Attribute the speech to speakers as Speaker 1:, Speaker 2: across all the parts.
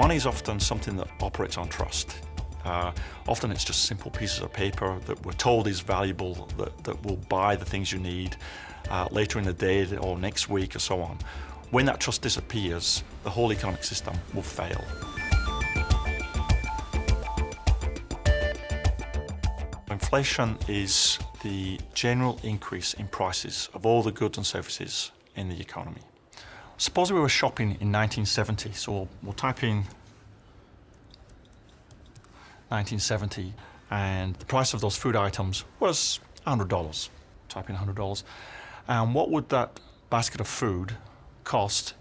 Speaker 1: Money is often something that operates on trust. Often it's just simple pieces of paper that we're told is valuable, that will buy the things you need later in the day or next week or so on. When that trust disappears, the whole economic system will fail. Inflation is the general increase in prices of all the goods and services in the economy. Suppose we were shopping in 1970, so we'll type in 1970, and the price of those food items was $100. Type in $100. And what would that basket of food cost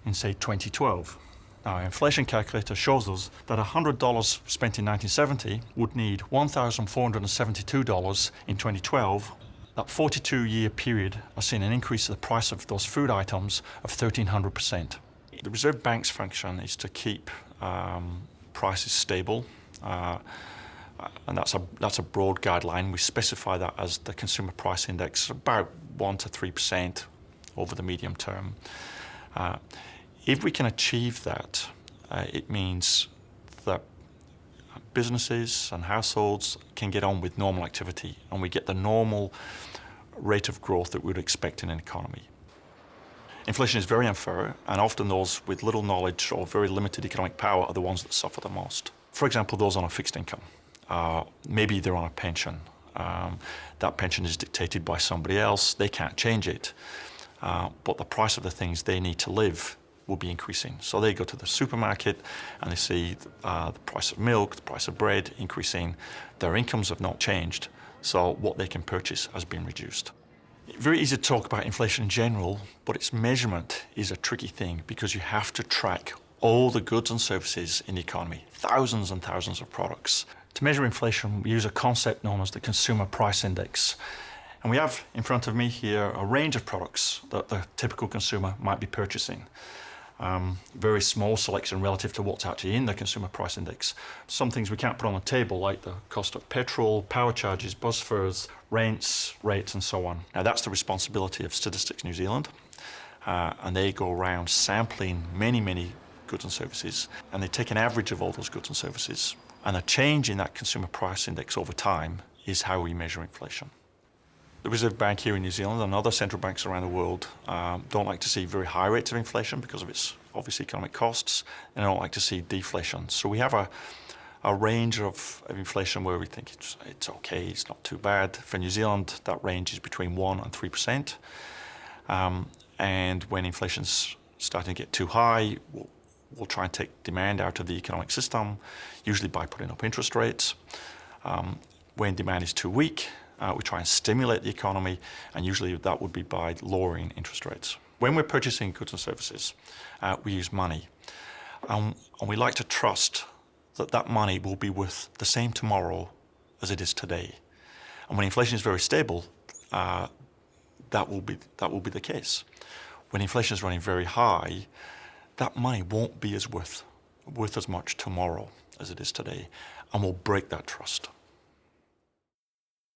Speaker 1: in, say, 2012? Now, our inflation calculator shows us that $100 spent in 1970 would need $1,472 in 2012. That 42-year period has seen an increase in the price of those food items of 1,300%. The Reserve Bank's function is to keep prices stable, and that's a broad guideline. We specify that as the consumer price index, about 1 to 3% over the medium term. If we can achieve that, it means that businesses and households can get on with normal activity, and we get the normal rate of growth that we would expect in an economy. Inflation is very unfair, and often those with little knowledge or very limited economic power are the ones that suffer the most. For example, those on a fixed income. Maybe they're on a pension. That pension is dictated by somebody else. They can't change it. But the price of the things they need to live will be increasing. So they go to the supermarket and they see the price of milk, the price of bread increasing. Their incomes have not changed, so what they can purchase has been reduced. Very easy to talk about inflation in general, but its measurement is a tricky thing because you have to track all the goods and services in the economy, thousands and thousands of products. To measure inflation, we use a concept known as the Consumer Price Index. And we have in front of me here a range of products that the typical consumer might be purchasing. Very small selection relative to what's actually in the Consumer Price Index. Some things we can't put on the table, like the cost of petrol, power charges, bus fares, rents, rates, and so on. Now that's the responsibility of Statistics New Zealand, and they go around sampling many goods and services, and they take an average of all those goods and services. And a change in that Consumer Price Index over time is how we measure inflation. The Reserve Bank here in New Zealand and other central banks around the world don't like to see very high rates of inflation because of its obvious economic costs, and don't like to see deflation. So we have a range of inflation where we think it's okay, it's not too bad. For New Zealand, that range is between 1% and 3%. And when inflation's starting to get too high, we'll try and take demand out of the economic system, usually by putting up interest rates. When demand is too weak, we try and stimulate the economy, and usually that would be by lowering interest rates. When we're purchasing goods and services, we use money. And we like to trust that that money will be worth the same tomorrow as it is today. And when inflation is very stable, that will be the case. When inflation is running very high, that money won't be worth as much tomorrow as it is today, and will break that trust.